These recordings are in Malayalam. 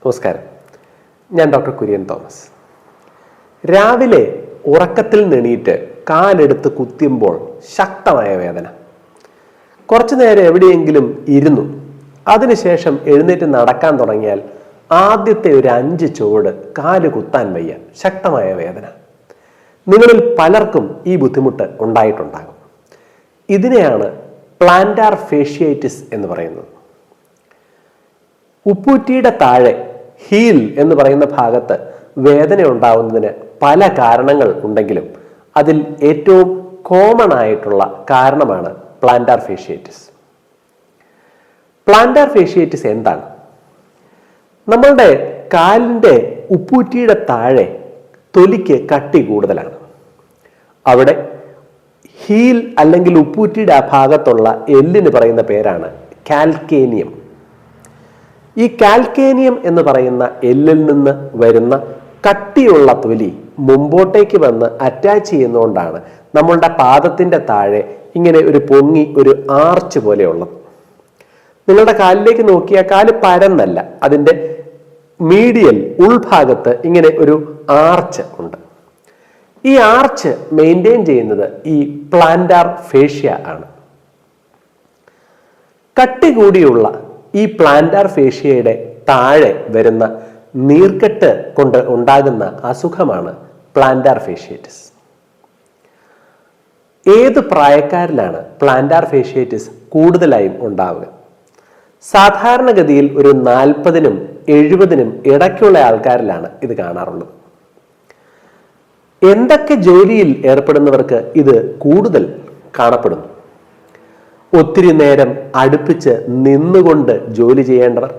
നമസ്കാരം, ഞാൻ ഡോക്ടർ കുര്യൻ തോമസ്. രാവിലെ ഉറക്കത്തിൽ നിണീറ്റ് കാലെടുത്ത് കുത്തിയുമ്പോൾ ശക്തമായ വേദന. കുറച്ചു നേരം എവിടെയെങ്കിലും ഇരുന്നു, അതിനുശേഷം എഴുന്നേറ്റ് നടക്കാൻ തുടങ്ങിയാൽ ആദ്യത്തെ ഒരു 5 ചുവട് കാല് കുത്താൻ വയ്യ, ശക്തമായ വേദന. നിങ്ങളിൽ പലർക്കും ഈ ബുദ്ധിമുട്ട് ഉണ്ടായിട്ടുണ്ടാകും. ഇതിനെയാണ് പ്ലാന്റാർ ഫേഷ്യേറ്റിസ് എന്ന് പറയുന്നത്. ഉപ്പൂറ്റിയുടെ താഴെ ഹീൽ എന്ന് പറയുന്ന ഭാഗത്ത് വേദന ഉണ്ടാവുന്നതിന് പല കാരണങ്ങൾ ഉണ്ടെങ്കിലും അതിൽ ഏറ്റവും കോമൺ ആയിട്ടുള്ള കാരണമാണ് പ്ലാന്റാർ ഫേഷ്യേറ്റിസ്. പ്ലാന്റാർ ഫേഷ്യേറ്റിസ് എന്താണ്? നമ്മളുടെ കാലിൻ്റെ ഉപ്പൂറ്റിയുടെ താഴെ തൊലിക്ക് കട്ടി കൂടുതലാണ്. അവിടെ ഹീൽ അല്ലെങ്കിൽ ഉപ്പൂറ്റിയുടെ ആ ഭാഗത്തുള്ള എല്ലിന് പറയുന്ന പേരാണ് കാൽക്കേനിയം. ഈ കാൽക്കേനിയം എന്ന് പറയുന്ന എല്ലിൽ നിന്ന് വരുന്ന കട്ടിയുള്ള തൊലി മുമ്പോട്ടേക്ക് വന്ന് അറ്റാച്ച് ചെയ്യുന്നതുകൊണ്ടാണ് നമ്മളുടെ പാദത്തിൻ്റെ താഴെ ഇങ്ങനെ ഒരു പൊങ്ങി ഒരു ആർച്ച് പോലെയുള്ളത്. നിങ്ങളുടെ കാലിലേക്ക് നോക്കിയാൽ കാല് പരന്നല്ല, അതിൻ്റെ മീഡിയൽ ഉൾഭാഗത്ത് ഇങ്ങനെ ഒരു ആർച്ച് ഉണ്ട്. ഈ ആർച്ച് മെയിൻറ്റെയിൻ ചെയ്യുന്നത് ഈ പ്ലാന്റാർ ഫേഷ്യ ആണ്. കട്ടി കൂടിയുള്ള ഈ പ്ലാന്റാർ ഫേഷ്യയുടെ താഴെ വരുന്ന നീർക്കെട്ട് കൊണ്ട് ഉണ്ടാകുന്ന അസുഖമാണ് പ്ലാന്റാർ ഫേഷ്യേറ്റിസ്. ഏത് പ്രായക്കാരിലാണ് പ്ലാന്റാർ ഫേഷ്യേറ്റിസ് കൂടുതലായും ഉണ്ടാവുക? സാധാരണഗതിയിൽ ഒരു 40-നും 70-നും ഇടയ്ക്കുള്ള ആൾക്കാരിലാണ് ഇത് കാണാറുള്ളത്. എന്തൊക്കെ ജോലിയിൽ ഏർപ്പെടുന്നവർക്ക് ഇത് കൂടുതൽ കാണപ്പെടുന്നു? ഒത്തിരി നേരം അടുപ്പിച്ച് നിന്നുകൊണ്ട് ജോലി ചെയ്യേണ്ടവർ,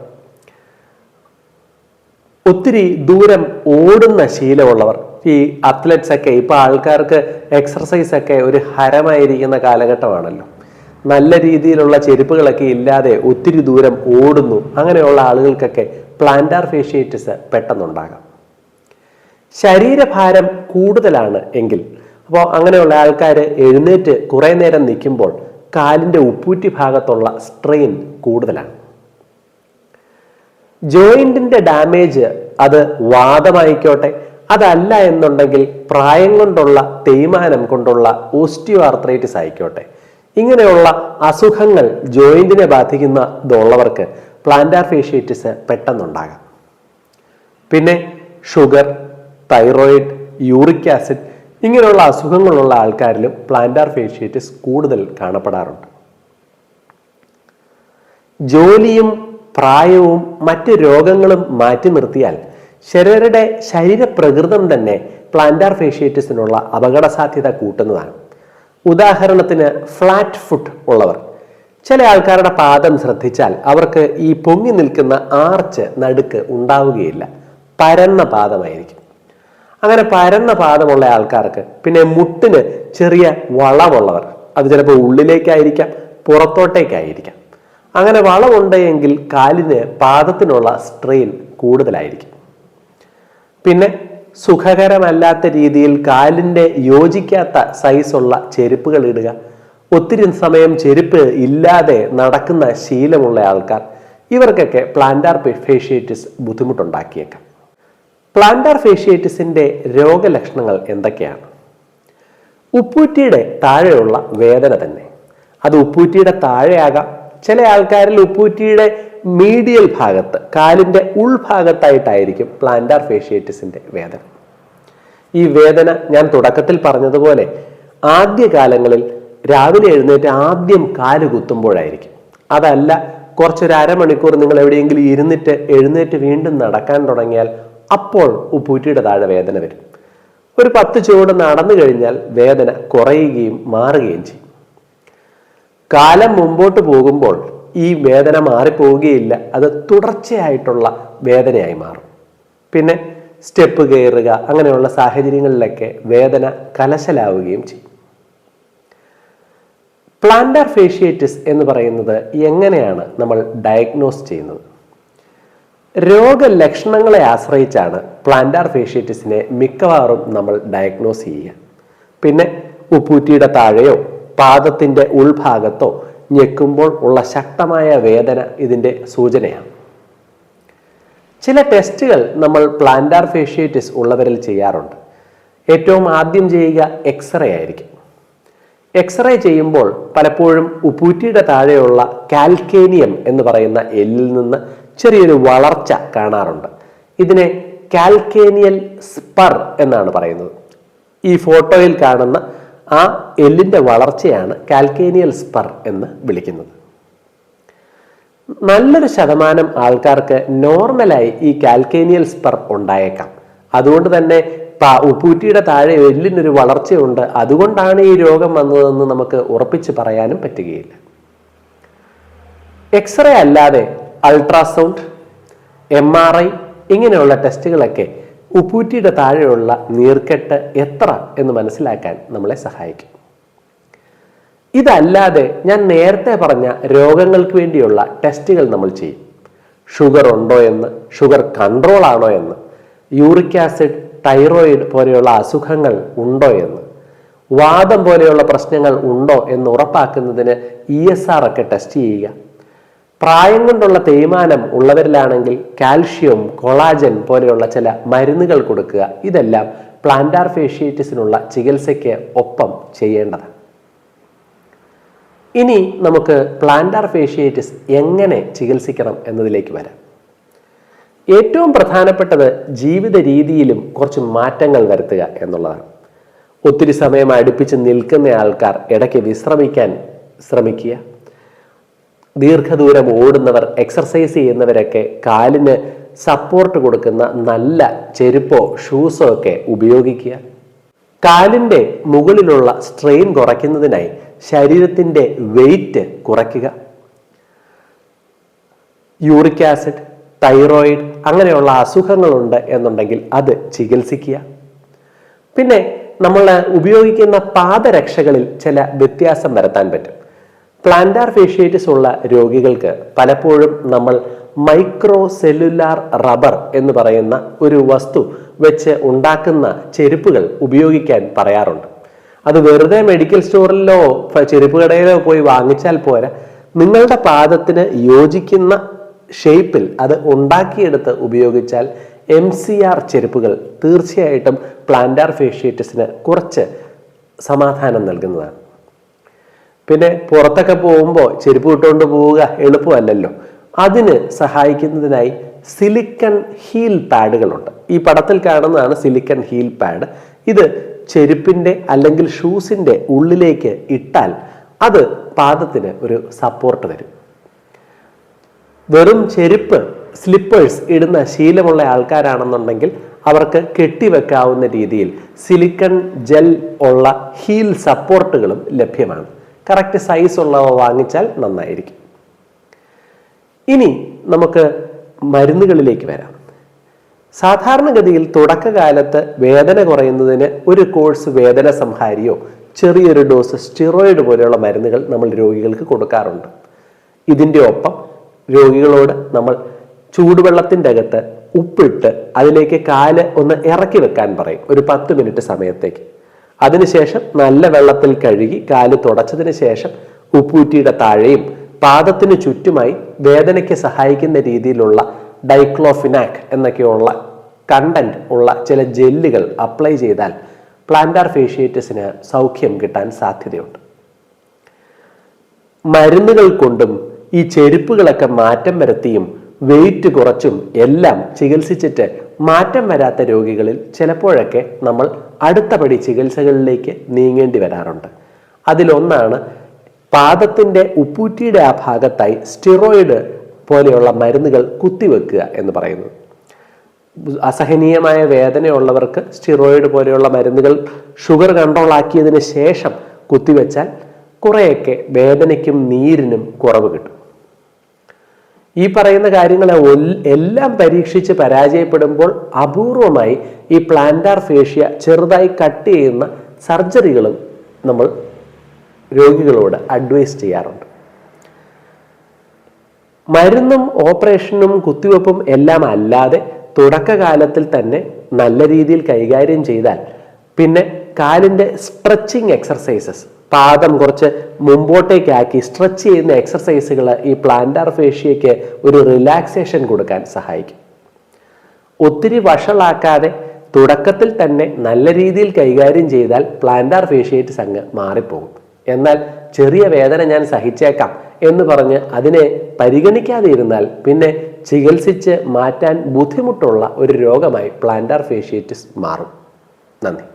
ഒത്തിരി ദൂരം ഓടുന്ന ശീലമുള്ളവർ, ഈ അത്ലറ്റ്സ് ഒക്കെ, ഇപ്പൊ ആൾക്കാർക്ക് എക്സർസൈസ് ഒക്കെ ഒരു ഹരമായിരിക്കുന്ന കാലഘട്ടമാണല്ലോ. നല്ല രീതിയിലുള്ള ചെരുപ്പുകളൊക്കെ ഇല്ലാതെ ഒത്തിരി ദൂരം ഓടുന്നു. അങ്ങനെയുള്ള ആളുകൾക്കൊക്കെ പ്ലാന്റാർ ഫേഷ്യേറ്റിസ് പെട്ടെന്നുണ്ടാകാം. ശരീരഭാരം കൂടുതലാണ് എങ്കിൽ, അപ്പോൾ അങ്ങനെയുള്ള ആൾക്കാർ എഴുന്നേറ്റ് കുറേ നേരം നിൽക്കുമ്പോൾ കാലിൻ്റെ ഉപ്പൂറ്റി ഭാഗത്തുള്ള സ്ട്രെയിൻ കൂടുതലാണ്. ജോയിന്റിന്റെ ഡാമേജ്, അത് വാതമായിക്കോട്ടെ, അതല്ല എന്നുണ്ടെങ്കിൽ പ്രായം കൊണ്ടുള്ള തേയ്മാനം കൊണ്ടുള്ള ഓസ്റ്റിയോ ആർത്രൈറ്റിസ് ആയിക്കോട്ടെ, ഇങ്ങനെയുള്ള അസുഖങ്ങൾ ജോയിന്റിനെ ബാധിക്കുന്നതുള്ളവർക്ക് പ്ലാന്റാർ ഫേഷ്യേറ്റിസ് പെട്ടെന്നുണ്ടാകാം. പിന്നെ ഷുഗർ, തൈറോയിഡ്, യൂറിക് ആസിഡ് ഇങ്ങനെയുള്ള അസുഖങ്ങളുള്ള ആൾക്കാരിലും പ്ലാന്റാർ ഫേഷ്യേറ്റിസ് കൂടുതൽ കാണപ്പെടാറുണ്ട്. ജോലിയും പ്രായവും മറ്റ് രോഗങ്ങളും മാറ്റി നിർത്തിയാൽ ചിലരുടെ ശരീരപ്രകൃതം തന്നെ പ്ലാന്റാർ ഫേഷ്യേറ്റിസിനുള്ള അപകട സാധ്യത കൂട്ടുന്നതാണ്. ഉദാഹരണത്തിന് ഫ്ലാറ്റ് ഫുട്ട് ഉള്ളവർ, ചില ആൾക്കാരുടെ പാദം ശ്രദ്ധിച്ചാൽ അവർക്ക് ഈ പൊങ്ങി നിൽക്കുന്ന ആർച്ച് നടുക്ക് ഉണ്ടാവുകയില്ല, പരന്ന പാദമായിരിക്കും. അങ്ങനെ പരന്ന പാദമുള്ള ആൾക്കാർക്ക് പിന്നെ മുട്ടിന് ചെറിയ വളവുള്ളവർ, അത് ചിലപ്പോൾ ഉള്ളിലേക്കായിരിക്കാം, പുറത്തോട്ടേക്കായിരിക്കാം. അങ്ങനെ വളവുണ്ടെങ്കിൽ കാലിന് പാദത്തിനുള്ള സ്ട്രെയിൻ കൂടുതലായിരിക്കും. പിന്നെ സുഖകരമല്ലാത്ത രീതിയിൽ കാലിൻ്റെ യോജിക്കാത്ത സൈസുള്ള ചെരുപ്പുകൾ ഇടുക, ഒത്തിരി സമയം ചെരുപ്പ് ഇല്ലാതെ നടക്കുന്ന ശീലമുള്ള ആൾക്കാർ, ഇവർക്കൊക്കെ പ്ലാന്റാർ ഫേഷ്യേറ്റിസ് ബുദ്ധിമുട്ടുണ്ടാക്കിയേക്കാം. പ്ലാന്റാർ ഫേഷ്യേറ്റിസിന്റെ രോഗലക്ഷണങ്ങൾ എന്തൊക്കെയാണ്? ഉപ്പൂറ്റിയുടെ താഴെയുള്ള വേദന തന്നെ. അത് ഉപ്പൂറ്റിയുടെ താഴെയാകാം, ചില ആൾക്കാരിൽ ഉപ്പൂറ്റിയുടെ മീഡിയൽ ഭാഗത്ത്, കാലിൻ്റെ ഉൾഭാഗത്തായിട്ടായിരിക്കും പ്ലാന്റാർ ഫേഷ്യേറ്റിസിന്റെ വേദന. ഈ വേദന ഞാൻ തുടക്കത്തിൽ പറഞ്ഞതുപോലെ ആദ്യകാലങ്ങളിൽ രാവിലെ എഴുന്നേറ്റ് ആദ്യം കാല് കുത്തുമ്പോഴായിരിക്കും. അതല്ല, കുറച്ചൊരു അരമണിക്കൂർ നിങ്ങൾ എവിടെയെങ്കിലും ഇരുന്നിട്ട് എഴുന്നേറ്റ് വീണ്ടും നടക്കാൻ തുടങ്ങിയാൽ അപ്പോൾ ഉപ്പൂറ്റിയുടെ താഴെ വേദന വരും. ഒരു 10 ചുവട് നടന്നു കഴിഞ്ഞാൽ വേദന കുറയുകയും മാറുകയും ചെയ്യും. കാലം മുമ്പോട്ട് പോകുമ്പോൾ ഈ വേദന മാറിപ്പോവുകയില്ല, അത് തുടർച്ചയായിട്ടുള്ള വേദനയായി മാറും. പിന്നെ സ്റ്റെപ്പ് കയറുക, അങ്ങനെയുള്ള സാഹചര്യങ്ങളിലൊക്കെ വേദന കലശലാവുകയും ചെയ്യും. പ്ലാന്റാർ ഫേഷ്യേറ്റിസ് എന്ന് പറയുന്നത് എങ്ങനെയാണ് നമ്മൾ ഡയഗ്നോസ് ചെയ്യുന്നത്? രോഗലക്ഷണങ്ങളെ ആശ്രയിച്ചാണ് പ്ലാന്റാർ ഫേഷ്യേറ്റിസിനെ മിക്കവാറും നമ്മൾ ഡയഗ്നോസ് ചെയ്യുക. പിന്നെ ഉപ്പൂറ്റിയുടെ താഴെയോ പാദത്തിൻ്റെ ഉൾഭാഗത്തോ ഞെക്കുമ്പോൾ ഉള്ള ശക്തമായ വേദന ഇതിൻ്റെ സൂചനയാണ്. ചില ടെസ്റ്റുകൾ നമ്മൾ പ്ലാന്റാർ ഫേഷ്യേറ്റിസ് ഉള്ളവരിൽ ചെയ്യാറുണ്ട്. ഏറ്റവും ആദ്യം ചെയ്യുക എക്സ്റേ ആയിരിക്കും. എക്സ്റേ ചെയ്യുമ്പോൾ പലപ്പോഴും ഉപ്പൂറ്റിയുടെ താഴെയുള്ള കാൽക്കേനിയം എന്ന് പറയുന്ന എല്ലിൽ നിന്ന് ചെറിയൊരു വളർച്ച കാണാറുണ്ട്. ഇതിനെ കാൽക്കേനിയൽ സ്പർ എന്നാണ് പറയുന്നത്. ഈ ഫോട്ടോയിൽ കാണുന്ന ആ എല്ലിൻ്റെ വളർച്ചയാണ് കാൽക്കേനിയൽ സ്പർ എന്ന് വിളിക്കുന്നത്. നല്ലൊരു ശതമാനം ആൾക്കാർക്ക് നോർമലായി ഈ കാൽക്കേനിയൽ സ്പർ ഉണ്ടായേക്കാം. അതുകൊണ്ട് തന്നെ ഉപ്പൂറ്റിയുടെ താഴെ എല്ലിനൊരു വളർച്ചയുണ്ട്, അതുകൊണ്ടാണ് ഈ രോഗം വന്നതെന്ന് നമുക്ക് ഉറപ്പിച്ച് പറയാനും പറ്റുകയില്ല. എക്സ്റേ അല്ലാതെ അൾട്രാസൗണ്ട്, MRI ഇങ്ങനെയുള്ള ടെസ്റ്റുകളൊക്കെ ഉപ്പൂറ്റിയുടെ താഴെയുള്ള നീർക്കെട്ട് എത്ര എന്ന് മനസ്സിലാക്കാൻ നമ്മളെ സഹായിക്കും. ഇതല്ലാതെ ഞാൻ നേരത്തെ പറഞ്ഞ രോഗങ്ങൾക്ക് വേണ്ടിയുള്ള ടെസ്റ്റുകൾ നമ്മൾ ചെയ്യും. ഷുഗർ ഉണ്ടോ എന്ന്, ഷുഗർ കൺട്രോൾ ആണോ എന്ന്, യൂറിക് ആസിഡ്, തൈറോയിഡ് പോലെയുള്ള അസുഖങ്ങൾ ഉണ്ടോ എന്ന്, വാദം പോലെയുള്ള പ്രശ്നങ്ങൾ ഉണ്ടോ എന്ന് ഉറപ്പാക്കുന്നതിന് ESR ഒക്കെ ടെസ്റ്റ് ചെയ്യുക. പ്രായം കൊണ്ടുള്ള തേയ്മാനം ഉള്ളവരിലാണെങ്കിൽ കാൽഷ്യം, കൊളാജൻ പോലെയുള്ള ചില മരുന്നുകൾ കൊടുക്കുക. ഇതെല്ലാം പ്ലാന്റാർ ഫേഷ്യേറ്റിസിനുള്ള ചികിത്സയ്ക്ക് ഒപ്പം ചെയ്യേണ്ടതാണ്. ഇനി നമുക്ക് പ്ലാന്റാർ ഫേഷ്യേറ്റിസ് എങ്ങനെ ചികിത്സിക്കണം എന്നതിലേക്ക് വരാം. ഏറ്റവും പ്രധാനപ്പെട്ടത് ജീവിത രീതിയിലും കുറച്ച് മാറ്റങ്ങൾ വരുത്തുക എന്നുള്ളതാണ്. ഒത്തിരി സമയം അടുപ്പിച്ച് നിൽക്കുന്ന ആൾക്കാർ ഇടയ്ക്ക് വിശ്രമിക്കാൻ ശ്രമിക്കുക. ദീർഘദൂരം ഓടുന്നവർ, എക്സർസൈസ് ചെയ്യുന്നവരൊക്കെ കാലിന് സപ്പോർട്ട് കൊടുക്കുന്ന നല്ല ചെരുപ്പോ ഷൂസോ ഒക്കെ ഉപയോഗിക്കുക. കാലിൻ്റെ മുകളിലുള്ള സ്ട്രെയിൻ കുറയ്ക്കുന്നതിനായി ശരീരത്തിൻ്റെ വെയിറ്റ് കുറയ്ക്കുക. യൂറിക് ആസിഡ്, തൈറോയിഡ് അങ്ങനെയുള്ള അസുഖങ്ങളുണ്ട് എന്നുണ്ടെങ്കിൽ അത് ചികിത്സിക്കുക. പിന്നെ നമ്മൾ ഉപയോഗിക്കുന്ന പാദരക്ഷകളിൽ ചില വ്യത്യാസം വരുത്താൻ പറ്റും. പ്ലാന്റാർ ഫേഷ്യേറ്റിസ് ഉള്ള രോഗികൾക്ക് പലപ്പോഴും നമ്മൾ മൈക്രോ സെല്ലുലാർ റബ്ബർ എന്ന് പറയുന്ന ഒരു വസ്തു വെച്ച് ഉണ്ടാക്കുന്ന ചെരുപ്പുകൾ ഉപയോഗിക്കാൻ പറയാറുണ്ട്. അത് വെറുതെ മെഡിക്കൽ സ്റ്റോറിലോ ചെരുപ്പ് കടയിലോ പോയി വാങ്ങിച്ചാൽ പോരാ, നിങ്ങളുടെ പാദത്തിന് യോജിക്കുന്ന ഷേപ്പിൽ അത് ഉണ്ടാക്കിയെടുത്ത് ഉപയോഗിച്ചാൽ MCR ചെരുപ്പുകൾ തീർച്ചയായിട്ടും പ്ലാന്റാർ ഫേഷ്യേറ്റിസിന് കുറച്ച് സമാധാനം നൽകുന്നതാണ്. പിന്നെ പുറത്തൊക്കെ പോകുമ്പോൾ ചെരുപ്പ് ഇട്ടുകൊണ്ട് പോവുക എളുപ്പമല്ലല്ലോ. അതിന് സഹായിക്കുന്നതിനായി സിലിക്കൺ ഹീൽ പാഡുകളുണ്ട്. ഈ പടത്തിൽ കാണുന്നതാണ് സിലിക്കൺ ഹീൽ പാഡ്. ഇത് ചെരുപ്പിൻ്റെ അല്ലെങ്കിൽ ഷൂസിൻ്റെ ഉള്ളിലേക്ക് ഇട്ടാൽ അത് പാദത്തിന് ഒരു സപ്പോർട്ട് തരും. വെറും ചെരുപ്പ്, സ്ലിപ്പേഴ്സ് ഇടുന്ന ശീലമുള്ള ആൾക്കാരാണെന്നുണ്ടെങ്കിൽ അവർക്ക് കെട്ടിവെക്കാവുന്ന രീതിയിൽ സിലിക്കൺ ജെൽ ഉള്ള ഹീൽ സപ്പോർട്ടുകളും ലഭ്യമാണ്. കറക്റ്റ് സൈസ് ഉള്ളവ വാങ്ങിച്ചാൽ നന്നായിരിക്കും. ഇനി നമുക്ക് മരുന്നുകളിലേക്ക് വരാം. സാധാരണഗതിയിൽ തുടക്കകാലത്ത് വേദന കുറയുന്നതിന് ഒരു കോഴ്സ് വേദന സംഹാരിയോ ചെറിയൊരു ഡോസ് സ്റ്റിറോയിഡ് പോലെയുള്ള മരുന്നുകൾ നമ്മൾ രോഗികൾക്ക് കൊടുക്കാറുണ്ട്. ഇതിൻ്റെ ഒപ്പം രോഗികളോട് നമ്മൾ ചൂടുവെള്ളത്തിൻ്റെ അകത്ത് ഉപ്പിട്ട് അതിലേക്ക് കാല് ഒന്ന് ഇറക്കി വെക്കാൻ പറയും, ഒരു 10 മിനിറ്റ് സമയത്തേക്ക്. അതിനുശേഷം നല്ല വെള്ളത്തിൽ കഴുകി കാല് തുടച്ചതിന് ശേഷം ഉപ്പൂറ്റിയുടെ താഴെയും പാദത്തിന് ചുറ്റുമായി വേദനയ്ക്ക് സഹായിക്കുന്ന രീതിയിലുള്ള ഡൈക്ലോഫിനാക് എന്നൊക്കെയുള്ള കണ്ടന്റ് ഉള്ള ചില ജെല്ലുകൾ അപ്ലൈ ചെയ്താൽ പ്ലാന്റാർ ഫേഷ്യേറ്റിസിന് സൗഖ്യം കിട്ടാൻ സാധ്യതയുണ്ട്. മരുന്നുകൾ കൊണ്ടും ഈ ചെരുപ്പുകളൊക്കെ മാറ്റം വരുത്തിയും വെയിറ്റ് കുറച്ചും എല്ലാം ചികിത്സിച്ചിട്ട് മാറ്റം വരാത്ത രോഗികളിൽ ചിലപ്പോഴൊക്കെ നമ്മൾ അടുത്തപടി ചികിത്സകളിലേക്ക് നീങ്ങേണ്ടി വരാറുണ്ട്. അതിലൊന്നാണ് പാദത്തിൻ്റെ ഉപ്പൂറ്റിയുടെ ആ ഭാഗത്തായി സ്റ്റിറോയിഡ് പോലെയുള്ള മരുന്നുകൾ കുത്തിവെക്കുക എന്ന് പറയുന്നത്. അസഹനീയമായ വേദനയുള്ളവർക്ക് സ്റ്റിറോയിഡ് പോലെയുള്ള മരുന്നുകൾ ഷുഗർ കൺട്രോൾ ആക്കിയതിന് ശേഷം കുത്തിവെച്ചാൽ കുറേയൊക്കെ വേദനയ്ക്കും നീരിനും കുറവ് കിട്ടും. ഈ പറയുന്ന കാര്യങ്ങളെ എല്ലാം പരീക്ഷിച്ച് പരാജയപ്പെടുമ്പോൾ അപൂർവമായി ഈ പ്ലാന്റാർ ഫേഷ്യ ചെറുതായി കട്ട് ചെയ്യുന്ന സർജറികളും നമ്മൾ രോഗികളോട് അഡ്വൈസ് ചെയ്യാറുണ്ട്. മരുന്നും ഓപ്പറേഷനും കുത്തിവെപ്പും എല്ലാം അല്ലാതെ തുടക്കകാലത്തിൽ തന്നെ നല്ല രീതിയിൽ കൈകാര്യം ചെയ്താൽ പിന്നെ കാലിൻ്റെ സ്ട്രെച്ചിങ് എക്സർസൈസസ്, പാദം കുറച്ച് മുമ്പോട്ടേക്കാക്കി സ്ട്രെച്ച് ചെയ്യുന്ന എക്സർസൈസുകൾ ഈ പ്ലാന്റാർ ഫേഷ്യയ്ക്ക് ഒരു റിലാക്സേഷൻ കൊടുക്കാൻ സഹായിക്കും. ഒത്തിരി വഷളാക്കാതെ തുടക്കത്തിൽ തന്നെ നല്ല രീതിയിൽ കൈകാര്യം ചെയ്താൽ പ്ലാന്റാർ ഫേഷ്യേറ്റിസ് അങ്ങ് മാറിപ്പോകും. എന്നാൽ ചെറിയ വേദന ഞാൻ സഹിച്ചേക്കാം എന്ന് പറഞ്ഞ് അതിനെ പരിഗണിക്കാതെ ഇരുന്നാൽ പിന്നെ ചികിത്സിച്ച് മാറ്റാൻ ബുദ്ധിമുട്ടുള്ള ഒരു രോഗമായി പ്ലാന്റാർ ഫേഷ്യേറ്റിസ് മാറും. നന്ദി.